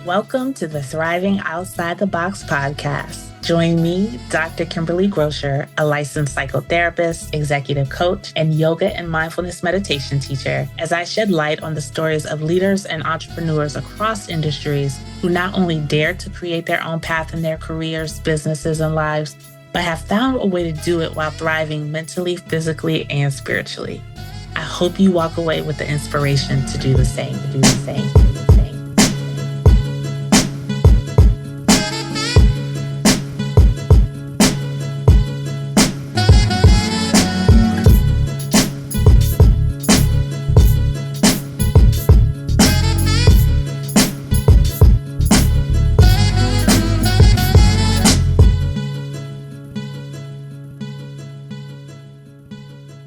Welcome to the Thriving Outside the Box podcast. Join me, Dr. Kimberly Grocher, a licensed psychotherapist, executive coach, and yoga and mindfulness meditation teacher, as I shed light on the stories of leaders and entrepreneurs across industries who not only dare to create their own path in their careers, businesses, and lives, but have found a way to do it while thriving mentally, physically, and spiritually. I hope you walk away with the inspiration to do the same.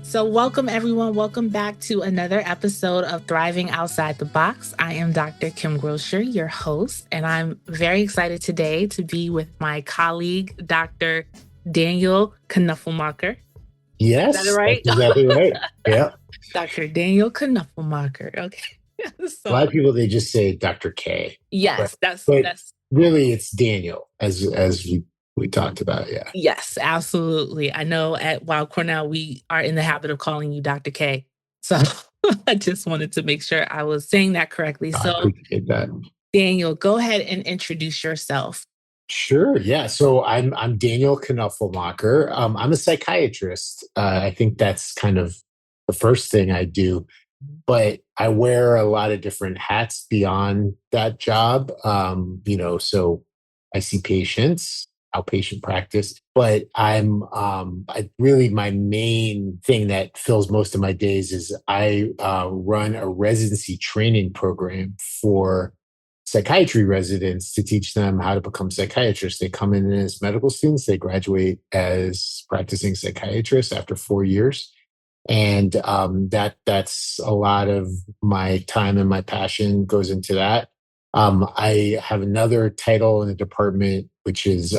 So welcome, everyone. Welcome back to another episode of Thriving Outside the Box. I am Dr. Kim Grocher, your host, and I'm very excited today to be with my colleague, Dr. Daniel Knoepflmacher. Yes, is that right? That's exactly right. Yeah. Dr. Daniel Knoepflmacher. Okay. A lot of people, they just say Dr. K. Yes, but that's really it's Daniel, as we talked about. Yeah. Yes, absolutely. I know at Weill Cornell, we are in the habit of calling you Dr. K. So I just wanted to make sure I was saying that correctly. I So appreciate that. Daniel, go ahead and introduce yourself. Sure. Yeah. So I'm Daniel Knoepflmacher. I'm a psychiatrist. I think that's kind of the first thing I do, but I wear a lot of different hats beyond that job. So I see patients, outpatient practice, but my main thing that fills most of my days is I run a residency training program for psychiatry residents to teach them how to become psychiatrists. They come in as medical students, they graduate as practicing psychiatrists after 4 years. And that's a lot of my time and my passion goes into that. I have another title in the department, which is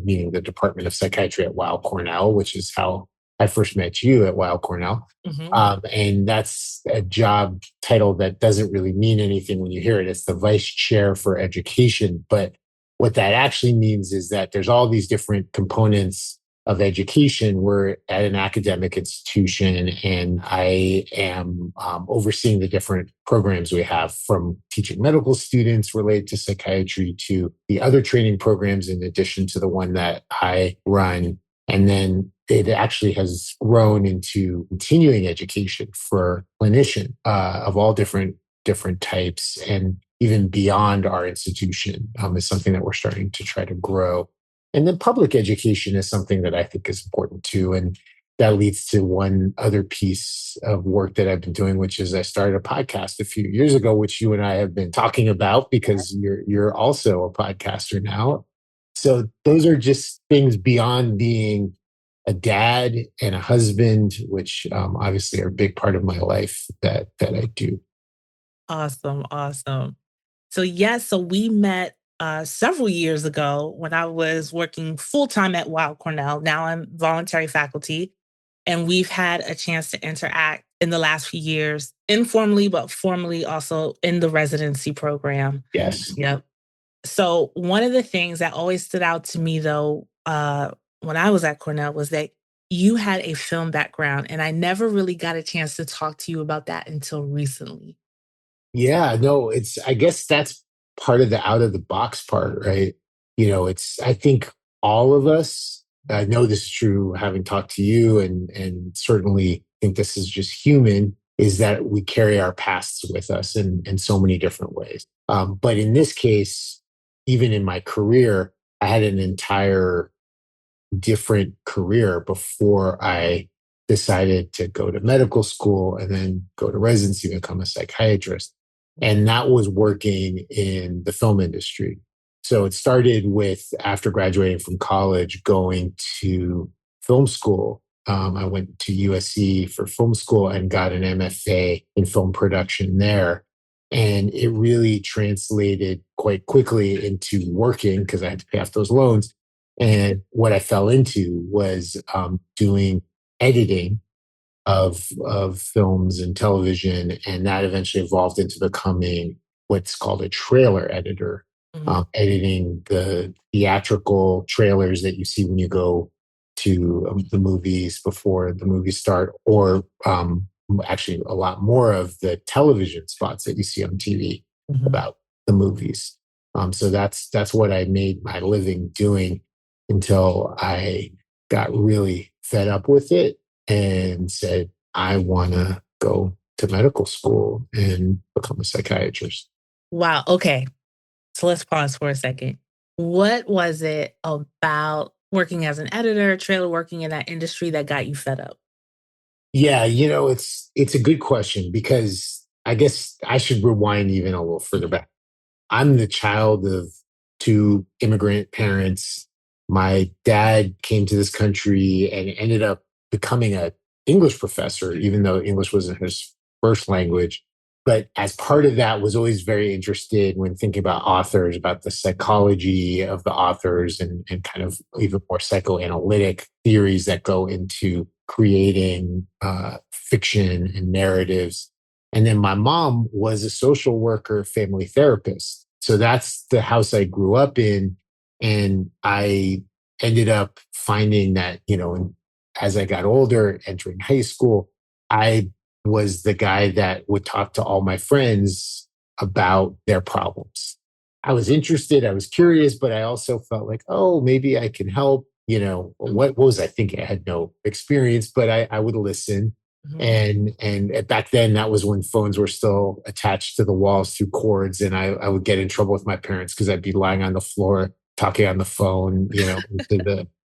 meaning the Department of Psychiatry at Weill Cornell, which is how I first met you at Weill Cornell. Mm-hmm. And that's a job title that doesn't really mean anything when you hear it. It's the vice chair for education. But what that actually means is that there's all these different components of education. We're at an academic institution, and I am overseeing the different programs we have, from teaching medical students related to psychiatry to the other training programs in addition to the one that I run. And then it actually has grown into continuing education for clinicians of all different types, and even beyond our institution is something that we're starting to try to grow. And then public education is something that I think is important too. And that leads to one other piece of work that I've been doing, which is I started a podcast a few years ago, which you and I have been talking about because you're also a podcaster now. So those are just things beyond being a dad and a husband, which obviously are a big part of my life that I do. Awesome. So we met several years ago when I was working full-time at Weill Cornell. Now I'm voluntary faculty, and we've had a chance to interact in the last few years, informally, but formally also in the residency program. Yes. Yep. So one of the things that always stood out to me, though, when I was at Cornell, was that you had a film background, and I never really got a chance to talk to you about that until recently. Yeah, no, I guess that's part of the out of the box part, right? I think all of us, I know this is true having talked to you, and certainly think this is just human, is that we carry our pasts with us in so many different ways. But in this case, even in my career, I had an entire different career before I decided to go to medical school and then go to residency and become a psychiatrist. And that was working in the film industry. So it started with, after graduating from college, going to film school. I went to USC for film school and got an MFA in film production there. And it really translated quite quickly into working because I had to pay off those loans. And what I fell into was doing editing of films and television. And that eventually evolved into becoming what's called a trailer editor. editing the theatrical trailers that you see when you go to the movies before the movies start, or actually a lot more of the television spots that you see on TV about the movies. So that's what I made my living doing until I got really fed up with it and said, I want to go to medical school and become a psychiatrist. Wow. Okay. So let's pause for a second. What was it about working as an editor, trailer working in that industry that got you fed up? Yeah, it's a good question because I guess I should rewind even a little further back. I'm the child of two immigrant parents. My dad came to this country and ended up becoming an English professor, even though English wasn't his first language. But as part of that, was always very interested when thinking about authors, about the psychology of the authors and kind of even more psychoanalytic theories that go into creating fiction and narratives. And then my mom was a social worker, family therapist. So that's the house I grew up in. And I ended up finding that, as I got older, entering high school, I was the guy that would talk to all my friends about their problems. I was interested, I was curious, but I also felt like, oh, maybe I can help. What was I thinking? I had no experience, but I would listen. And back then, that was when phones were still attached to the walls through cords, and I would get in trouble with my parents because I'd be lying on the floor talking on the phone,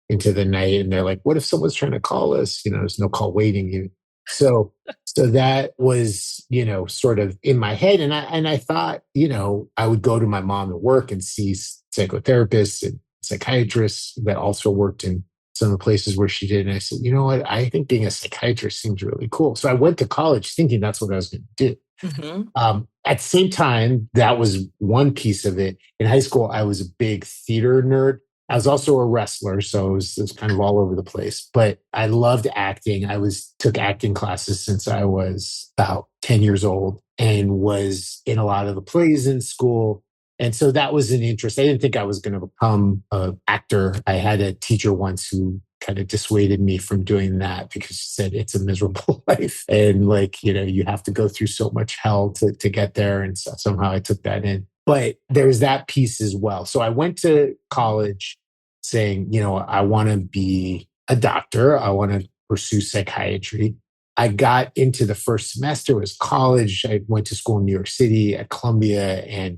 into the night, and they're like, "What if someone's trying to call us? There's no call waiting." So that was sort of in my head, and I thought I would go to my mom at work and see psychotherapists and psychiatrists that also worked in some of the places where she did. And I said, you know what? I think being a psychiatrist seems really cool. So I went to college thinking that's what I was going to do. At the same time, that was one piece of it. In high school, I was a big theater nerd. I was also a wrestler, so it was kind of all over the place. But I loved acting. Took acting classes since I was about 10 years old and was in a lot of the plays in school. And so that was an interest. I didn't think I was going to become an actor. I had a teacher once who kind of dissuaded me from doing that because she said it's a miserable life. And you have to go through so much hell to get there. And so somehow I took that in. But there's that piece as well. So I went to college saying, I want to be a doctor. I want to pursue psychiatry. I got into the first semester, it was college. I went to school in New York City at Columbia, and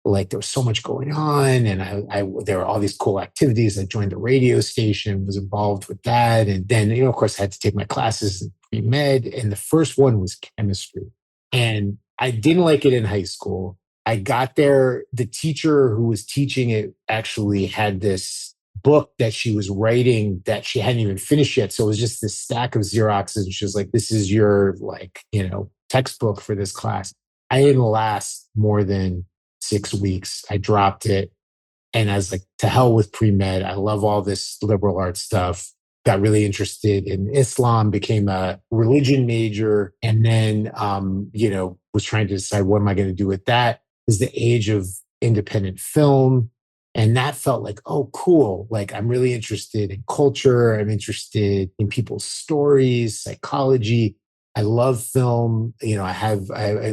there was so much going on, and there were all these cool activities. I joined the radio station, was involved with that. And then, of course, I had to take my classes in pre-med. And the first one was chemistry. And I didn't like it in high school. I got there, the teacher who was teaching it actually had this book that she was writing that she hadn't even finished yet. So it was just this stack of Xeroxes. And she was like, this is your textbook for this class. I didn't last more than 6 weeks. I dropped it. And I was like, to hell with pre-med. I love all this liberal arts stuff. Got really interested in Islam, became a religion major, and then, was trying to decide what am I going to do with that. It was the age of independent film. And that felt like, oh, cool. I'm really interested in culture. I'm interested in people's stories, psychology. I love film. I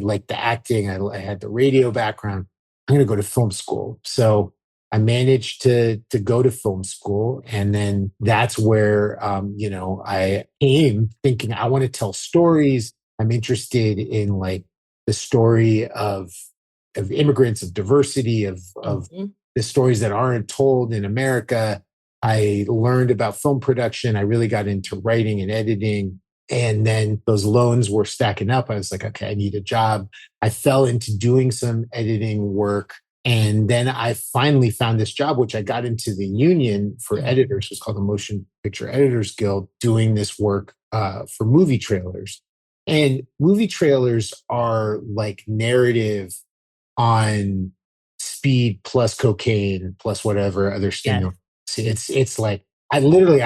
like the acting. I had the radio background. I'm going to go to film school. So I managed to go to film school. And then that's where, I came thinking I want to tell stories. I'm interested in the story of immigrants, of diversity, of the stories that aren't told in America. I learned about film production. I really got into writing and editing. And then those loans were stacking up. I was like, okay, I need a job. I fell into doing some editing work. And then I finally found this job, which I got into the union for editors. It's called the Motion Picture Editors Guild, doing this work for movie trailers. And movie trailers are like narrative on speed plus cocaine plus whatever other stimulant. It's like I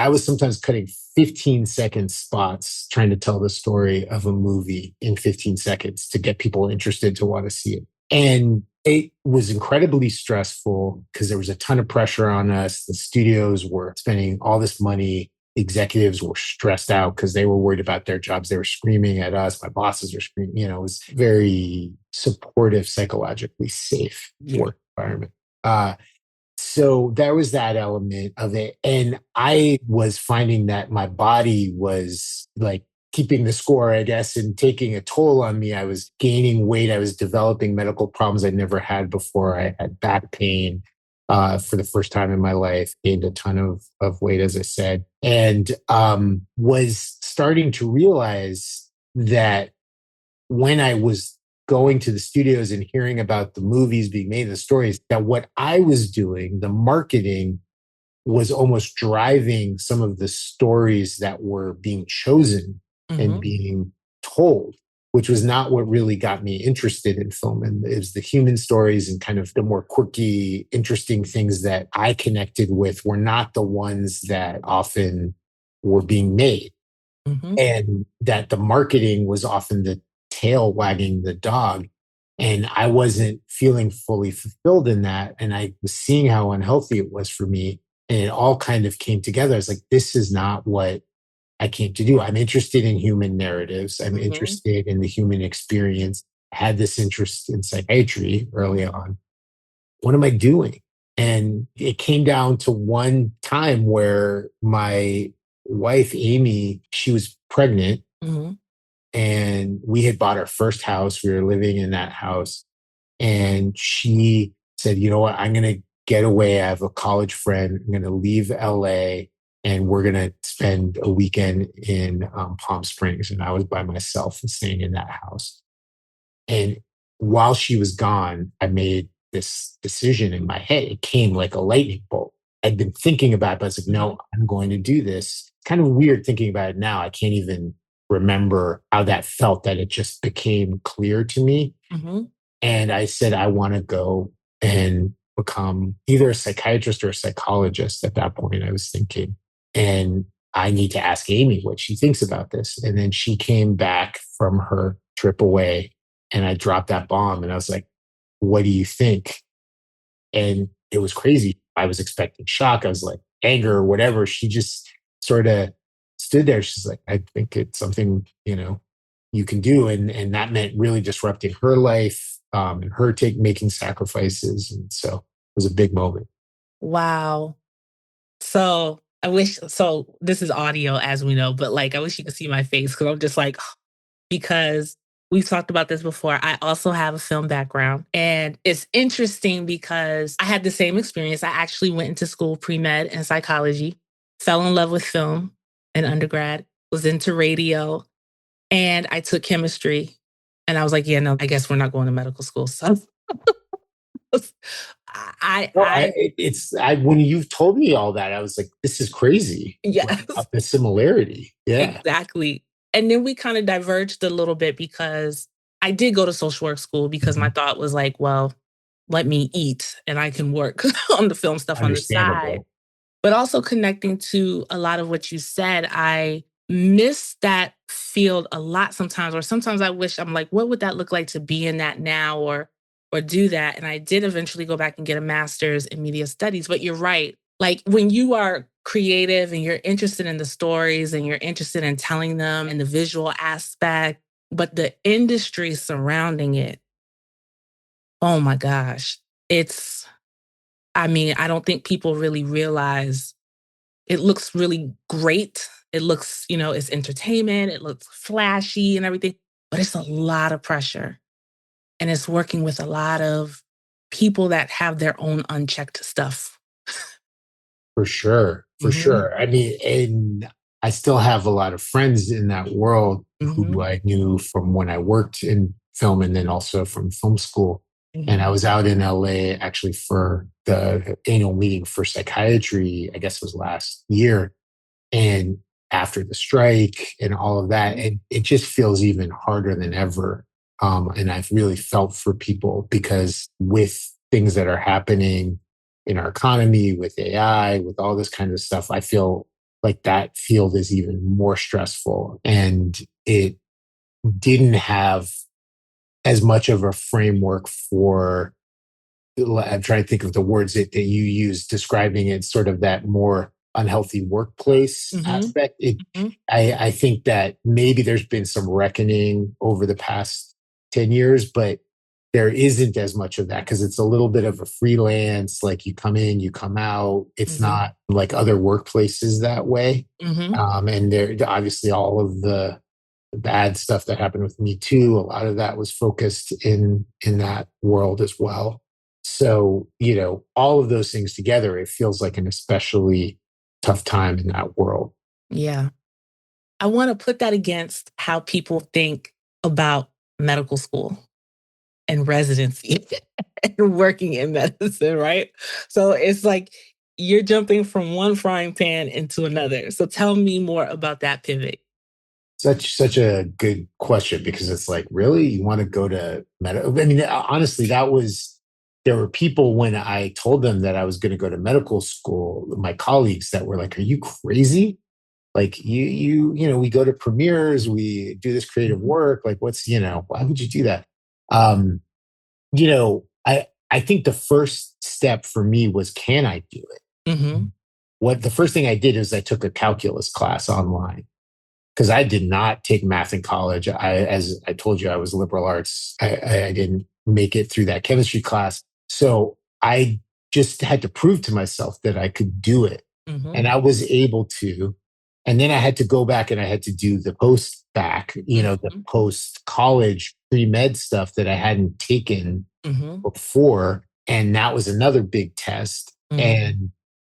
was sometimes cutting 15-second spots trying to tell the story of a movie in 15 seconds to get people interested to want to see it. And It was incredibly stressful because there was a ton of pressure on us. The studios were spending all this money. Executives were stressed out because they were worried about their jobs. They were screaming at us. My bosses were screaming. It was very supportive, psychologically safe work environment. So there was that element of it. And I was finding that my body was like keeping the score, I guess, and taking a toll on me. I was gaining weight. I was developing medical problems I'd never had before. I had back pain for the first time in my life, gained a ton of weight, as I said, and was starting to realize that when I was going to the studios and hearing about the movies being made, the stories, that what I was doing, the marketing, was almost driving some of the stories that were being chosen and being told, which was not what really got me interested in film. And it was the human stories and kind of the more quirky, interesting things that I connected with were not the ones that often were being made. And that the marketing was often the tail wagging the dog. And I wasn't feeling fully fulfilled in that. And I was seeing how unhealthy it was for me. And it all kind of came together. I was like, this is not what I came to do. I'm interested in human narratives. I'm interested in the human experience. I had this interest in psychiatry early on. What am I doing? And it came down to one time where my wife, Amy, she was pregnant. And we had bought our first house. We were living in that house. And she said, you know what? I'm going to get away. I have a college friend. I'm going to leave LA and we're going to spend a weekend in Palm Springs. And I was by myself and staying in that house. And while she was gone, I made this decision in my head. It came like a lightning bolt. I'd been thinking about it, but I was like, no, I'm going to do this. It's kind of weird thinking about it now. I can't even remember how that felt, that it just became clear to me. And I said, I want to go and become either a psychiatrist or a psychologist. At that point, I was thinking, and I need to ask Amy what she thinks about this. And then she came back from her trip away and I dropped that bomb and I was like, what do you think? And it was crazy. I was expecting shock. I was like anger or whatever. She just sort of stood there. She's like, I think it's something, you can do. And that meant really disrupting her life and her making sacrifices. And so it was a big moment. Wow. So this is audio as we know, but like, I wish you could see my face because I'm just like, because we've talked about this before. I also have a film background and it's interesting because I had the same experience. I actually went into school pre-med and psychology, fell in love with film in undergrad, was into radio, and I took chemistry. And I was like, yeah, no, I guess we're not going to medical school. So when you've told me all that, I was like, this is crazy. Yes. The similarity. Yeah. Exactly. And then we kind of diverged a little bit because I did go to social work school because my thought was like, well, let me eat and I can work on the film stuff on the side. But also connecting to a lot of what you said, I miss that field a lot sometimes, or sometimes I wish I'm like, what would that look like to be in that now or do that? And I did eventually go back and get a master's in media studies. But you're right. Like when you are creative and you're interested in the stories and you're interested in telling them and the visual aspect, but the industry surrounding it, oh my gosh, I don't think people really realize it looks really great. It looks, it's entertainment. It looks flashy and everything, but it's a lot of pressure. And it's working with a lot of people that have their own unchecked stuff. For sure. I mean, and I still have a lot of friends in that world who I knew from when I worked in film and then also from film school. And I was out in LA actually for the annual meeting for psychiatry, I guess it was last year. And after the strike and all of that, it just feels even harder than ever. And I've really felt for people because with things that are happening in our economy, with AI, with all this kind of stuff, I feel like that field is even more stressful. And it didn't have as much of a framework for I'm trying to think of the words that you use describing it, sort of that more unhealthy workplace aspect. I think that maybe there's been some reckoning over the past 10 years, but there isn't as much of that because it's a little bit of a freelance, like you come in, you come out. It's not like other workplaces that way. And there obviously all of the bad stuff that happened with Me Too, a lot of that was focused in that world as well. So, all of those things together, it feels like an especially tough time in that world. Yeah. I want to put that against how people think about medical school and residency and working in medicine, right? So it's like you're jumping from one frying pan into another. So tell me more about that pivot. Such a good question, because it's like, really, you want to go to medical? I mean, honestly, there were people when I told them that I was going to go to medical school, my colleagues that were like, "Are you crazy? Like we go to premieres, we do this creative work. Like, why would you do that?" I think the first step for me was, can I do it? The first thing I did is I took a calculus class online, because I did not take math in college. As I told you, I was liberal arts. I didn't make it through that chemistry class. So I just had to prove to myself that I could do it. And I was able to. And then I had to go back and I had to do the post-bac, the post-college pre-med stuff that I hadn't taken before. And that was another big test. And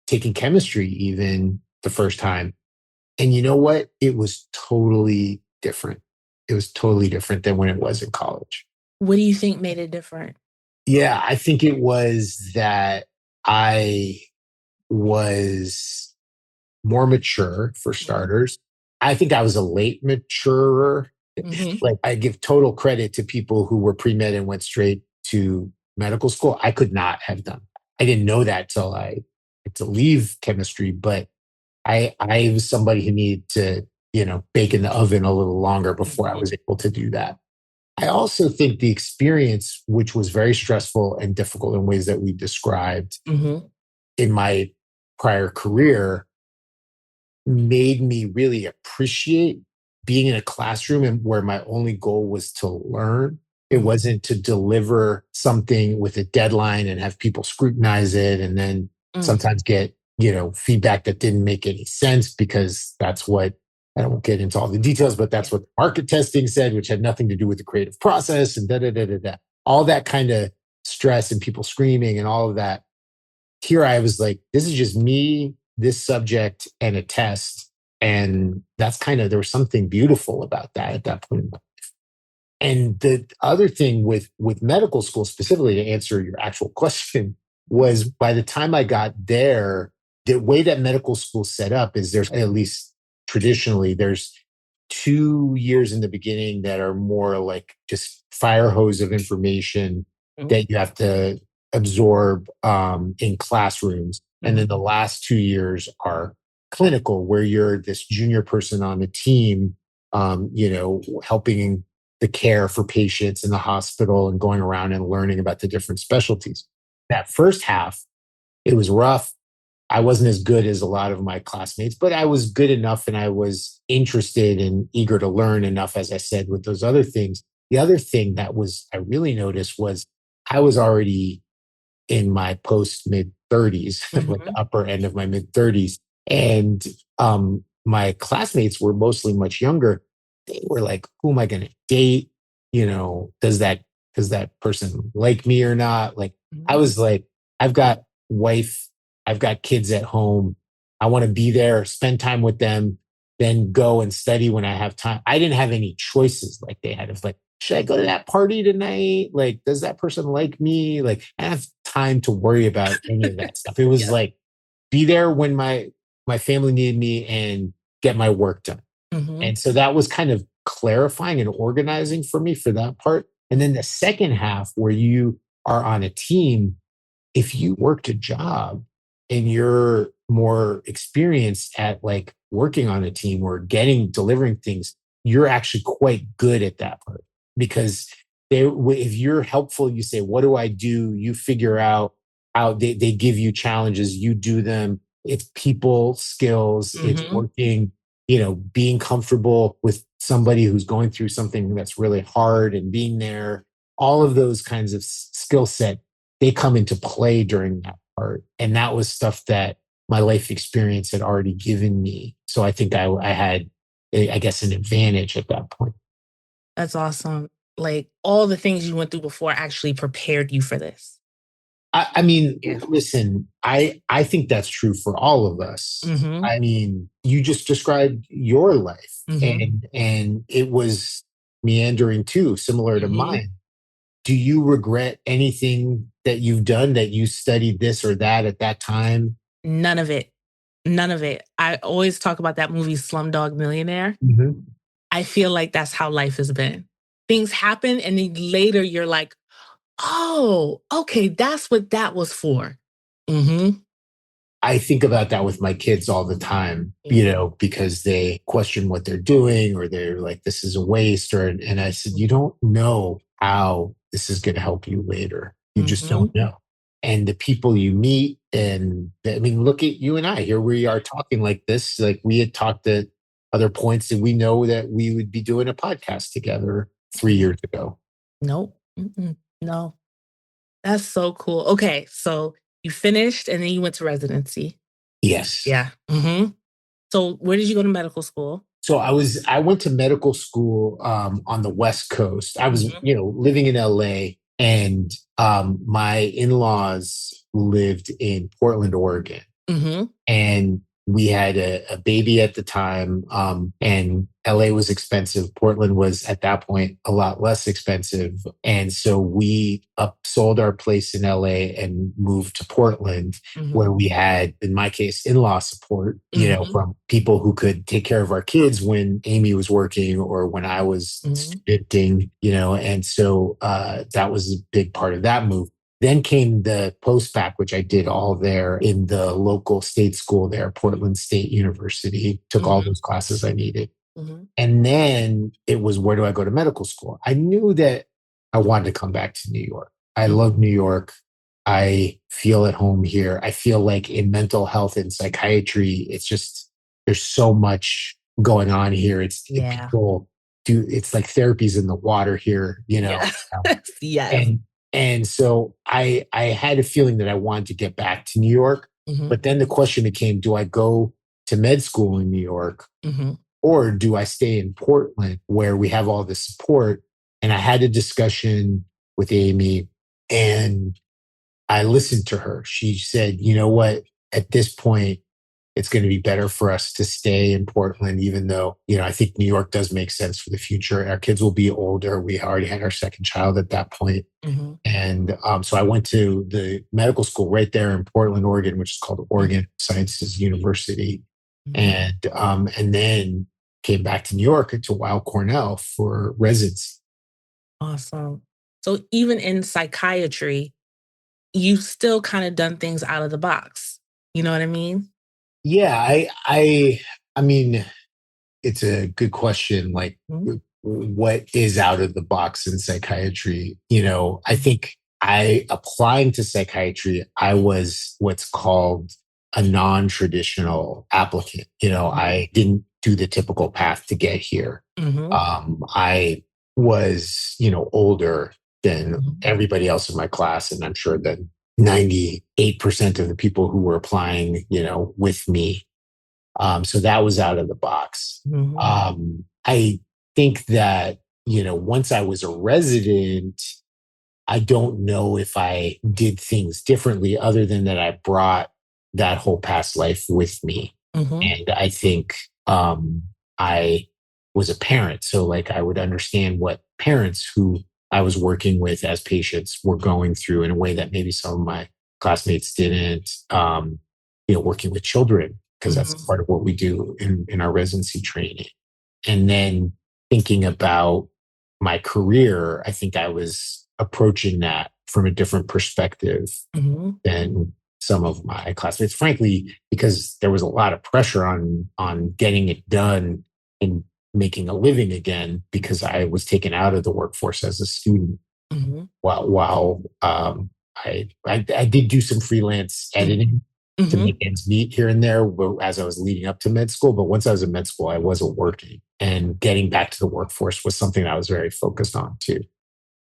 taking chemistry even the first time. And you know what? It was totally different. It was totally different than when it was in college. What do you think made it different? Yeah, I think it was that I was more mature, for starters. I think I was a late maturer. Like, I give total credit to people who were pre-med and went straight to medical school. I could not have done. I didn't know that till I had to leave chemistry, but I was somebody who needed to, bake in the oven a little longer before I was able to do that. I also think the experience, which was very stressful and difficult in ways that we described in my prior career, made me really appreciate being in a classroom and where my only goal was to learn. It wasn't to deliver something with a deadline and have people scrutinize it and then sometimes get feedback that didn't make any sense, because that's what, I won't get into all the details, but that's what market testing said, which had nothing to do with the creative process and all that kind of stress and people screaming and all of that. Here I was like, this is just me, this subject, and a test. And that's there was something beautiful about that at that point in my life. And the other thing with medical school, specifically to answer your actual question, was by the time I got there, the way that medical school set up is there's, at least traditionally, there's 2 years in the beginning that are more like just fire hose of information that you have to absorb in classrooms. And then the last 2 years are clinical, where you're this junior person on the team, helping the care for patients in the hospital and going around and learning about the different specialties. That first half, it was rough. I wasn't as good as a lot of my classmates, but I was good enough and I was interested and eager to learn enough, as I said, with those other things. The other thing that I really noticed was I was already in my post mid 30s, like the upper end of my mid 30s. And my classmates were mostly much younger. They were like, who am I going to date? Does that person like me or not? Like, I was like, I've got wife, I've got kids at home. I want to be there, spend time with them, then go and study when I have time. I didn't have any choices like they had. Of like, should I go to that party tonight? Like, does that person like me? Like, I don't have time to worry about any of that stuff. It was like, be there when my family needed me and get my work done. And so that was kind of clarifying and organizing for me for that part. And then the second half, where you are on a team, if you worked a job and you're more experienced at like working on a team or delivering things, you're actually quite good at that part, because if you're helpful, you say, what do I do? You figure out how they give you challenges, you do them. It's people skills, it's working, being comfortable with somebody who's going through something that's really hard and being there. All of those kinds of skill set, they come into play during that part. And that was stuff that my life experience had already given me. So I think I had, I guess, an advantage at that point. That's awesome. Like all the things you went through before actually prepared you for this. I mean, listen, I think that's true for all of us. I mean, you just described your life and it was meandering too, similar to mine. Do you regret anything that you've done, that you studied this or that at that time? None of it. None of it. I always talk about that movie Slumdog Millionaire. I feel like that's how life has been. Things happen and then later you're like, oh, okay, that's what that was for. I think about that with my kids all the time, because they question what they're doing or they're like, this is a waste. And I said, you don't know how this is going to help you later. You just don't know. And the people you meet, and I mean, look at you and I. Here we are talking like this, like we had talked at other points, and we know that we would be doing a podcast together 3 years ago. Nope. No. That's so cool. Okay, so you finished and then you went to residency. Yes. Yeah. So where did you go to medical school? So I went to medical school on the West Coast. I was, living in LA, and my in-laws lived in Portland, Oregon. And we had a baby at the time, and LA was expensive. Portland was at that point a lot less expensive. And so we sold our place in LA and moved to Portland, where we had, in my case, in-law support, from people who could take care of our kids when Amy was working or when I was studenting, and so that was a big part of that move. Then came the post-bac, which I did all there in the local state school there, Portland State University, took all those classes I needed. And then it was, where do I go to medical school? I knew that I wanted to come back to New York. I love New York. I feel at home here. I feel like in mental health and psychiatry, it's just, there's so much going on here. People do, it's like therapies in the water here, And so I had a feeling that I wanted to get back to New York. But then the question became, do I go to med school in New York or do I stay in Portland where we have all this support? And I had a discussion with Amy and I listened to her. She said, you know what, at this point, it's going to be better for us to stay in Portland, even though, I think New York does make sense for the future. Our kids will be older. We already had our second child at that point. And so I went to the medical school right there in Portland, Oregon, which is called Oregon Sciences University. And then came back to New York to Weill Cornell for residency. Awesome. So even in psychiatry, you've still kind of done things out of the box. You know what I mean? Yeah, I mean, it's a good question. Like, what is out of the box in psychiatry? I think applying to psychiatry, I was what's called a non-traditional applicant. I didn't do the typical path to get here. I was, older than everybody else in my class. And I'm sure that 98% of the people who were applying, with me. So that was out of the box. I think that, once I was a resident, I don't know if I did things differently other than that I brought that whole past life with me. And I think I was a parent. So like I would understand what parents who I was working with as patients were going through in a way that maybe some of my classmates didn't, working with children, because that's part of what we do in our residency training. And then thinking about my career, I think I was approaching that from a different perspective than some of my classmates, frankly, because there was a lot of pressure on getting it done and making a living again because I was taken out of the workforce as a student. Mm-hmm. While I did do some freelance editing to Mm-hmm. make ends meet here and there as I was leading up to med school. But once I was in med school, I wasn't working, and getting back to the workforce was something I was very focused on too.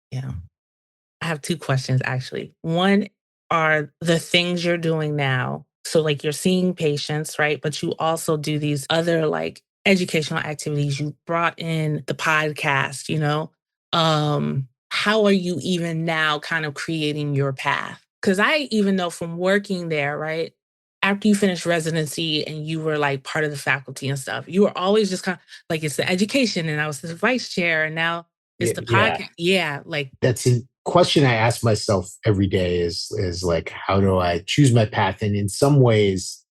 Yeah. I have two questions actually. One, are the things you're doing now, so like you're seeing patients, right? But you also do these other like educational activities. You brought in the podcast, how are you even now kind of creating your path? Because I even know from working there, right? After you finished residency and you were like part of the faculty and stuff, you were always just kind of like, it's the education, and I was the vice chair, and now it's the Yeah, podcast. Yeah, like, that's a question I ask myself every day is like, how do I choose my path? And in some ways,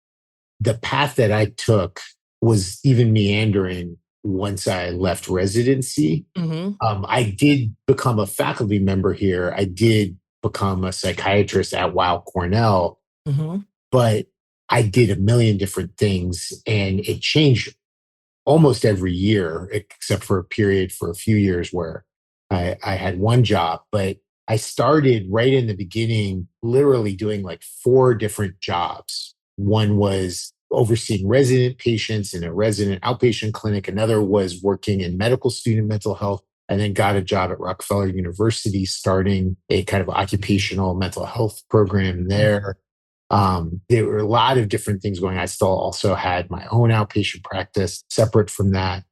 the path that I took was even meandering once I left residency. mm-hmm, I did become a faculty member here. I did become a psychiatrist at Weill Cornell, mm-hmm, but I did a million different things, and it changed almost every year, except for a period for a few years where I had one job. But I started right in the beginning, literally doing like four different jobs. One was overseeing resident patients in a resident outpatient clinic. Another was working in medical student mental health, and then got a job at Rockefeller University, starting a kind of occupational mental health program there. There were a lot of different things going on. I still also had my own outpatient practice separate from that.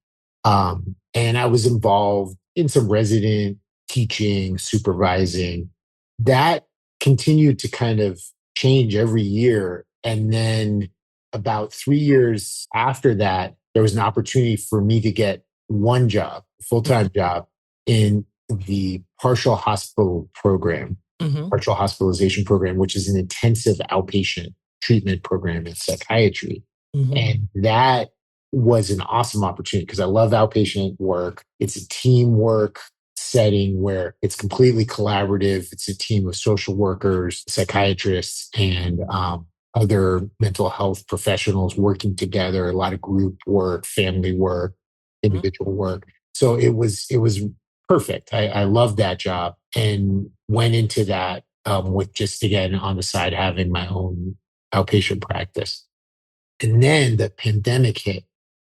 And I was involved in some resident teaching, supervising. That continued to kind of change every year. And then about 3 years after that, there was an opportunity for me to get one job, full-time job in the mm-hmm, partial hospitalization program, which is an intensive outpatient treatment program in psychiatry. mm-hmm, And that was an awesome opportunity because I love outpatient work. It's a teamwork setting where it's completely collaborative. It's a team of social workers, psychiatrists, and other mental health professionals working together, a lot of group work, family work, individual work. So it was perfect. I loved that job and went into that with just, again, on the side, having my own outpatient practice. And then the pandemic hit,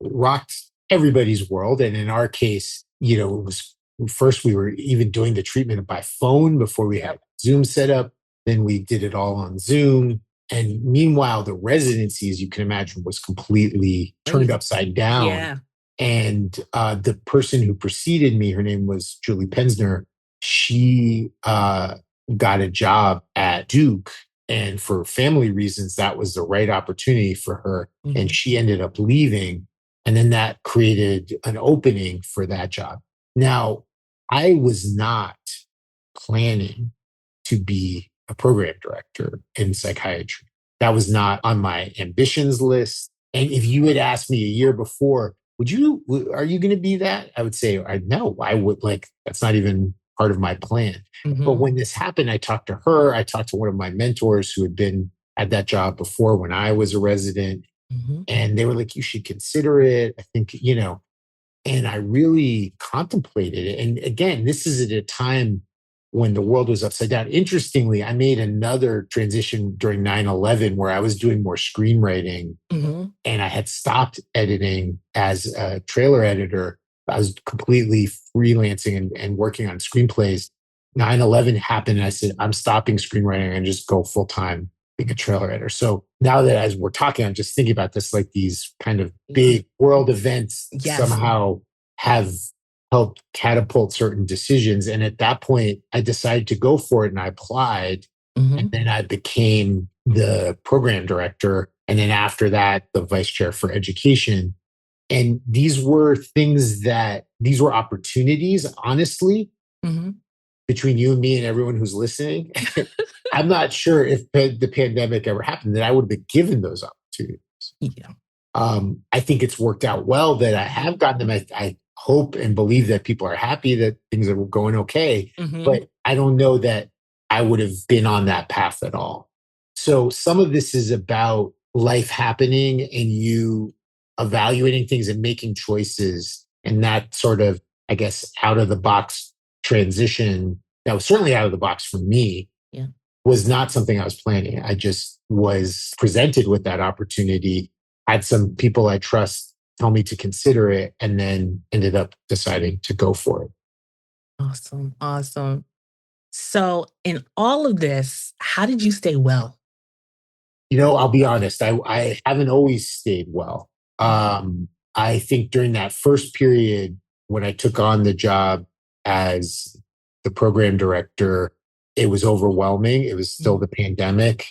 rocked everybody's world. And in our case, it was first we were even doing the treatment by phone before we had Zoom set up. Then we did it all on Zoom. And meanwhile, the residency, as you can imagine, was completely turned upside down. yeah, And the person who preceded me, her name was Julie Pensner. She got a job at Duke. And for family reasons, that was the right opportunity for her. mm-hmm, And she ended up leaving. And then that created an opening for that job. Now, I was not planning to be a program director in psychiatry. That was not on my ambitions list. And if you had asked me a year before, are you going to be that? I would say, no, I would that's not even part of my plan. mm-hmm, But when this happened, I talked to her. I talked to one of my mentors who had been at that job before when I was a resident. mm-hmm, And they were like, you should consider it. I think, and I really contemplated it. And again, this is at a time when the world was upside down. Interestingly, I made another transition during 9/11 where I was doing more screenwriting, mm-hmm, and I had stopped editing as a trailer editor. I was completely freelancing and working on screenplays. 9/11 happened, and I said, I'm stopping screenwriting and just go full time being a trailer editor. So now that as we're talking, I'm just thinking about this, like these kind of big world events somehow have helped catapult certain decisions. And at that point, I decided to go for it and I applied. mm-hmm, And then I became the program director. And then after that, the vice chair for education. And these were opportunities, honestly, mm-hmm. between you and me and everyone who's listening. I'm not sure if the pandemic ever happened that I would have been given those opportunities. Yeah. I think it's worked out well that I have gotten them. I hope and believe that people are happy that things are going okay. Mm-hmm. But I don't know that I would have been on that path at all. So some of this is about life happening and you evaluating things and making choices And that sort of, I guess, out of the box transition, that was certainly out of the box for me, Yeah. was not something I was planning. I just was presented with that opportunity, had some people I trust tell me to consider it, and then ended up deciding to go for it. Awesome. Awesome. So, in all of this, how did you stay well? I'll be honest, I haven't always stayed well. I think during that first period when I took on the job as the program director, it was overwhelming. It was still the pandemic,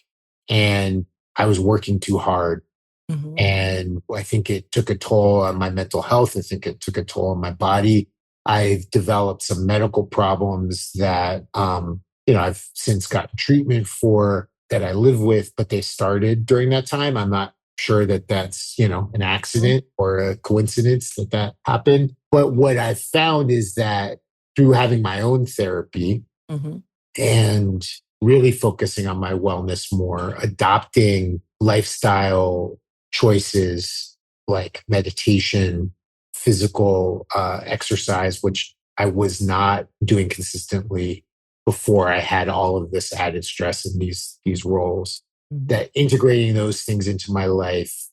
and I was working too hard. Mhm. And I think it took a toll on my mental health. I think it took a toll on my body. I've developed some medical problems that, I've since gotten treatment for, that I live with, but they started during that time. I'm not sure that that's, an accident or a coincidence that that happened. But what I've found is that through having my own therapy, Mhm. and really focusing on my wellness more, adopting lifestyle choices like meditation, physical exercise, which I was not doing consistently before I had all of this added stress in these roles. Mhm. That integrating those things into my life,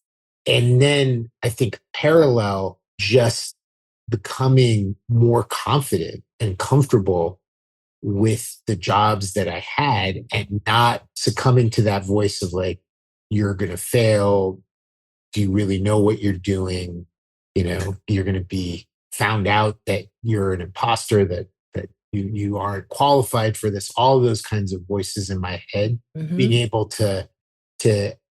and then I think parallel, just becoming more confident and comfortable with the jobs that I had, and not succumbing to that voice of like, you're going to fail. Do you really know what you're doing? You're going to be found out that you're an imposter, that you aren't qualified for this, all those kinds of voices in my head, being Mhm. able to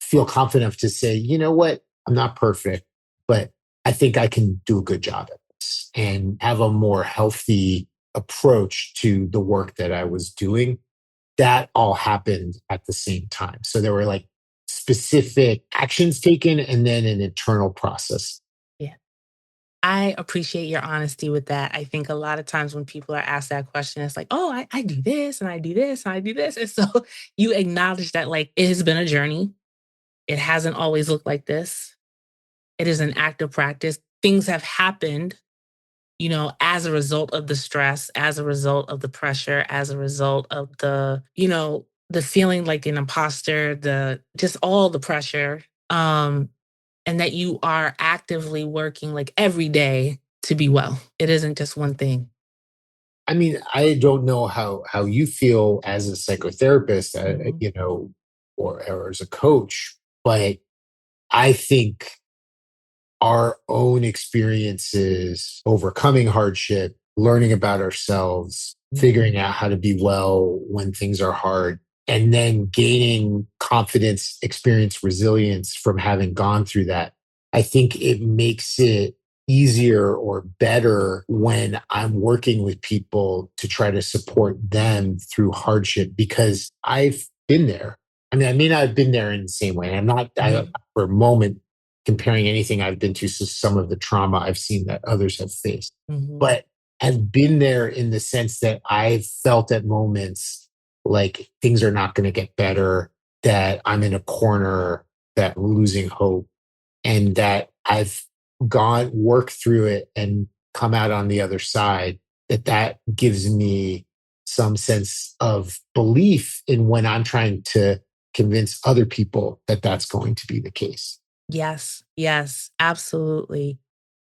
feel confident enough to say, you know what, I'm not perfect, but I think I can do a good job at this, and have a more healthy approach to the work that I was doing. That all happened at the same time. So there were like specific actions taken and then an internal process. Yeah. I appreciate your honesty with that. I think a lot of times when people are asked that question, it's like, oh, I do this and I do this and I do this. And so you acknowledge that, like, it has been a journey. It hasn't always looked like this. It is an active practice. Things have happened, as a result of the stress, as a result of the pressure, as a result of the feeling like an imposter, just all the pressure. And that you are actively working like every day to be well. It isn't just one thing. I mean, I don't know how you feel as a psychotherapist, Mhm. or as a coach, but I think our own experiences, overcoming hardship, learning about ourselves, figuring out how to be well when things are hard, and then gaining confidence, experience, resilience from having gone through that. I think it makes it easier or better when I'm working with people to try to support them through hardship, because I've been there. I mean, I may not have been there in the same way. I'm not, Mhm. for a moment, comparing anything I've been to some of the trauma I've seen that others have faced. Mhm. But I've been there in the sense that I've felt at moments like things are not going to get better, that I'm in a corner, that I'm losing hope, and that I've worked through it and come out on the other side, that gives me some sense of belief in when I'm trying to convince other people that that's going to be the case. Yes, yes, absolutely.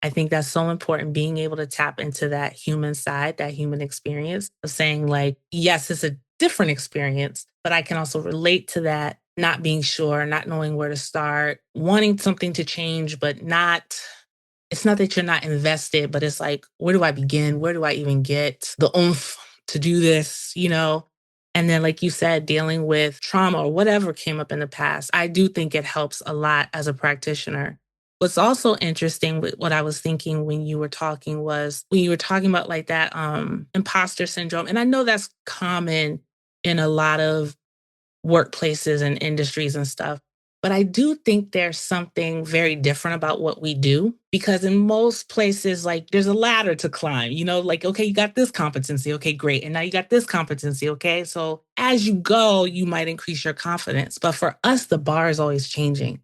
I think that's so important, being able to tap into that human side, that human experience of saying, like, yes, it's a different experience, but I can also relate to that, not being sure, not knowing where to start, wanting something to change, but it's not that you're not invested, but it's like, where do I begin? Where do I even get the oomph to do this? And then, like you said, dealing with trauma or whatever came up in the past, I do think it helps a lot as a practitioner. What's also interesting with what I was thinking when you were talking was when you were talking about like that imposter syndrome. And I know that's common in a lot of workplaces and industries and stuff. But I do think there's something very different about what we do, because in most places, like, there's a ladder to climb, like, okay, you got this competency. Okay, great. And now you got this competency. Okay. So as you go, you might increase your confidence. But for us, the bar is always changing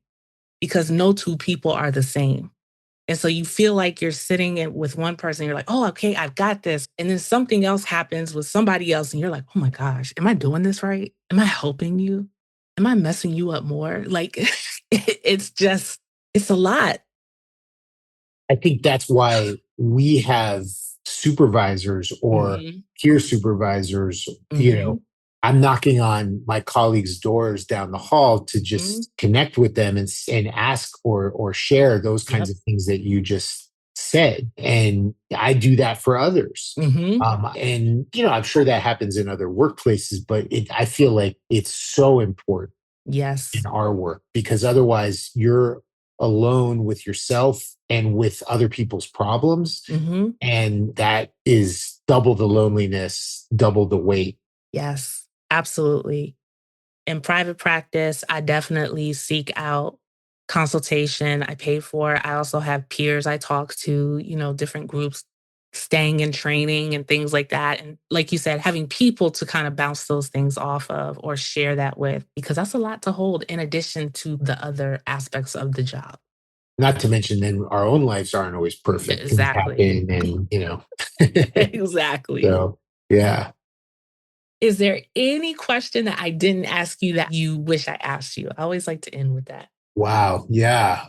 because no two people are the same. And so you feel like you're sitting with one person, you're like, oh, okay, I've got this. And then something else happens with somebody else, and you're like, oh my gosh, am I doing this right? Am I helping you? Am I messing you up more? Like, it's a lot. I think that's why we have supervisors or Mhm. peer supervisors. Mhm. I'm knocking on my colleagues' doors down the hall to Mhm. just connect with them and ask or share those kinds Yep. of things that you just said. And I do that for others. Mhm. And I'm sure that happens in other workplaces, but I feel like it's so important in Yes. our work because otherwise you're alone with yourself and with other people's problems. Mhm. And that is double the loneliness, double the weight. Yes, absolutely. In private practice, I definitely seek out consultation. I pay for it. I also have peers I talk to, different groups, staying in training and things like that. And like you said, having people to kind of bounce those things off of or share that with, because that's a lot to hold in addition to the other aspects of the job. Not to mention, then our own lives aren't always perfect. Things Exactly. happen, and Exactly. so yeah. Is there any question that I didn't ask you that you wish I asked you? I always like to end with that. Wow. Yeah.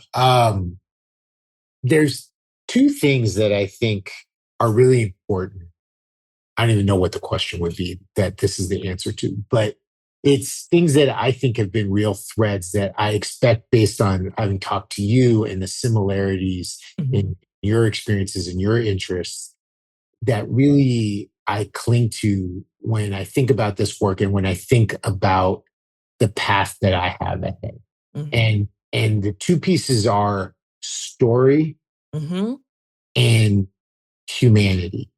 There's two things that I think are really important. I don't even know what the question would be that this is the answer to, but it's things that I think have been real threads that I expect based on having talked to you and the similarities Mhm. in your experiences and your interests that really I cling to when I think about this work and when I think about the path that I have ahead. Mhm. And the two pieces are story Mhm. and humanity.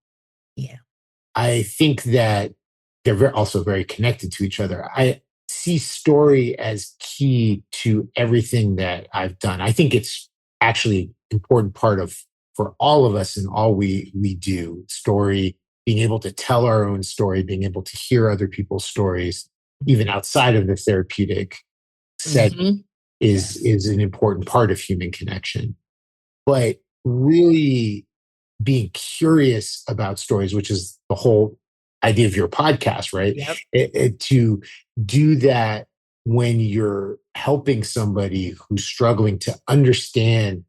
Yeah. I think that they're also very connected to each other. I see story as key to everything that I've done. I think it's actually important part of for all of us and all we do. Story, being able to tell our own story, being able to hear other people's stories, even outside of the therapeutic setting, Mhm. Yes. is an important part of human connection. But really being curious about stories, which is the whole idea of your podcast, right? Yep. To do that when you're helping somebody who's struggling to understand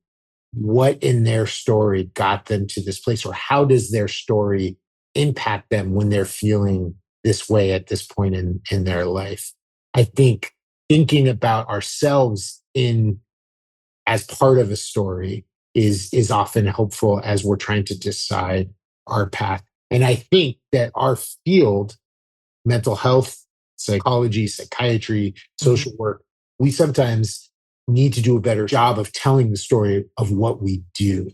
what in their story got them to this place, or how does their story impact them when they're feeling this way at this point in their life. I think thinking about ourselves in as part of a story is often helpful as we're trying to decide our path. And I think that our field, mental health, psychology, psychiatry, Mhm. social work, we sometimes need to do a better job of telling the story of what we do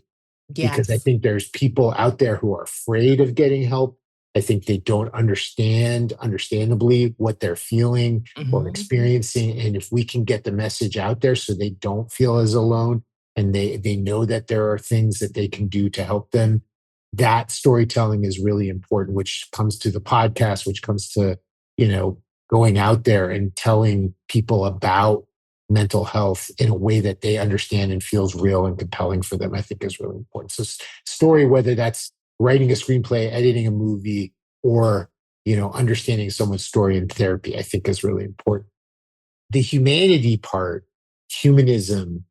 because I Yes. think there's people out there who are afraid of getting help. I think they don't understand, understandably, what they're feeling or Mhm. experiencing. And if we can get the message out there so they don't feel as alone and they know that there are things that they can do to help them, that storytelling is really important, which comes to the podcast, which comes to, you know, going out there and telling people about mental health in a way that they understand and feels real and compelling for them, I think is really important. So story, whether that's writing a screenplay, editing a movie, or, understanding someone's story in therapy, I think is really important. The humanity part, humanism,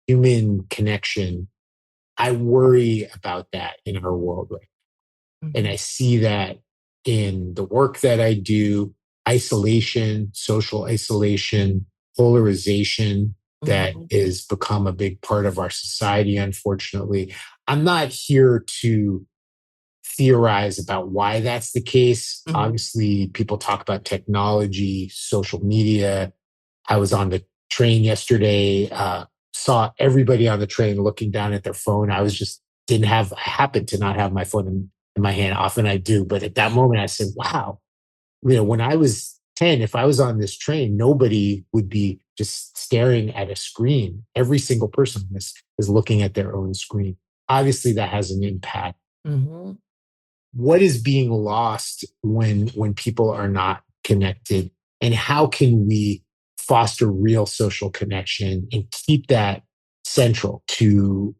human connection, I worry about that in our world right now. And I Mhm. see that in the work that I do, isolation, social isolation, polarization that Mhm. is become a big part of our society, unfortunately. I'm not here to theorize about why that's the case. Mhm. Obviously, people talk about technology, social media. I was on the train yesterday, saw everybody on the train looking down at their phone. I was just didn't have, I happened to not have my phone in my hand. Often I do. But at that moment, I said, wow, when I was 10, if I was on this train, nobody would be just staring at a screen. Every single person is looking at their own screen. Obviously, that has an impact. Mhm. What is being lost when people are not connected, and how can we foster real social connection and keep that central to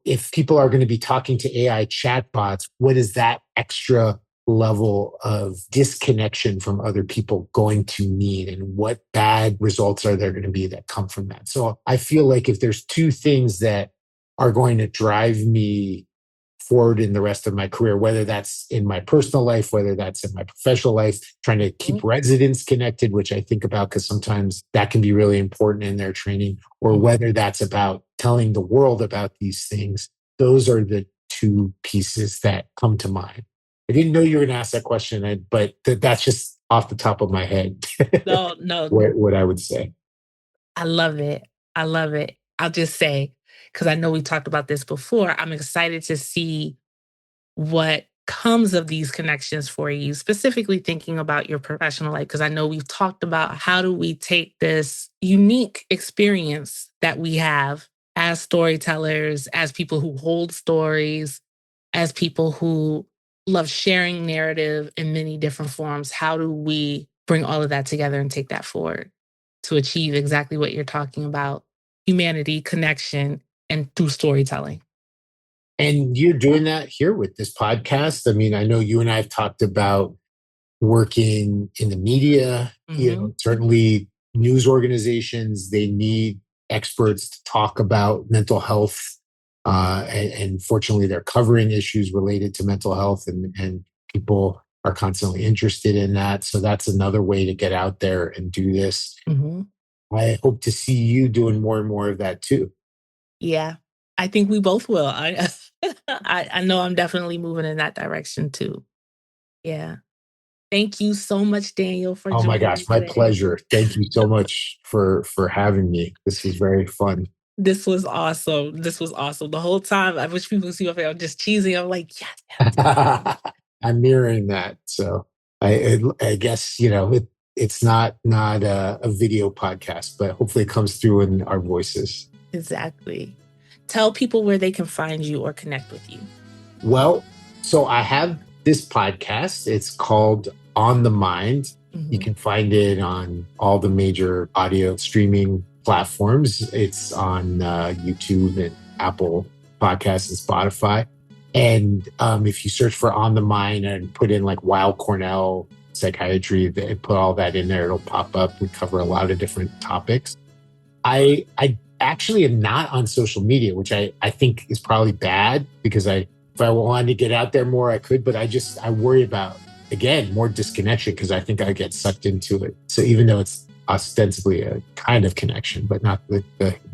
if people are going to be talking to AI chatbots, what is that extra level of disconnection from other people going to mean, and what bad results are there going to be that come from that? So I feel like if there's two things that are going to drive me forward in the rest of my career, whether that's in my personal life, whether that's in my professional life, trying to keep residents connected, which I think about because sometimes that can be really important in their training, or whether that's about telling the world about these things, those are the two pieces that come to mind. I didn't know you were going to ask that question, but that's just off the top of my head. No. what I would say. I love it. I love it. I'll just say, because I know we talked about this before, I'm excited to see what comes of these connections for you, specifically thinking about your professional life, because I know we've talked about how do we take this unique experience that we have as storytellers, as people who hold stories, as people who love sharing narrative in many different forms. How do we bring all of that together and take that forward to achieve exactly what you're talking about: humanity, connection, and through storytelling? And you're doing that here with this podcast. I mean, I know you and I have talked about working in the media, certainly news organizations, they need experts to talk about mental health. And fortunately, they're covering issues related to mental health, and people are constantly interested in that. So that's another way to get out there and do this. I hope to see you doing more and more of that too. Yeah, I think we both will. I know I'm definitely moving in that direction too. Yeah. Thank you so much, Daniel, for Oh my joining me gosh, my today. pleasure. Thank you so much for having me. This was very fun. This was awesome. The whole time, I wish people could see my face. I'm just cheesing. I'm like, yes. I'm mirroring that. So I guess, it's not a video podcast, but hopefully it comes through in our voices. Exactly. Tell people where they can find you or connect with you. Well, so I have this podcast. It's called On the Mind. You can find it on all the major audio streaming platforms. It's on YouTube and Apple Podcasts and Spotify. And if you search for On the Mind and put in like Weill Cornell Psychiatry, they put all that in there, it'll pop up. We cover a lot of different topics. I actually am not on social media, which I think is probably bad, because if I wanted to get out there more, I could, but I worry about, again, more disconnection, because I think I get sucked into it. So even though it's ostensibly a kind of connection, but not the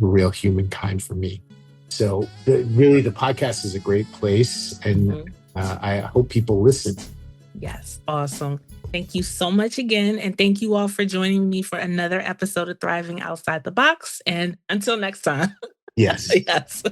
real human kind for me. So really the podcast is a great place, and I hope people listen. Yes. Awesome. Thank you so much again. And thank you all for joining me for another episode of Thriving Outside the Box. And until next time. Yes. Yes.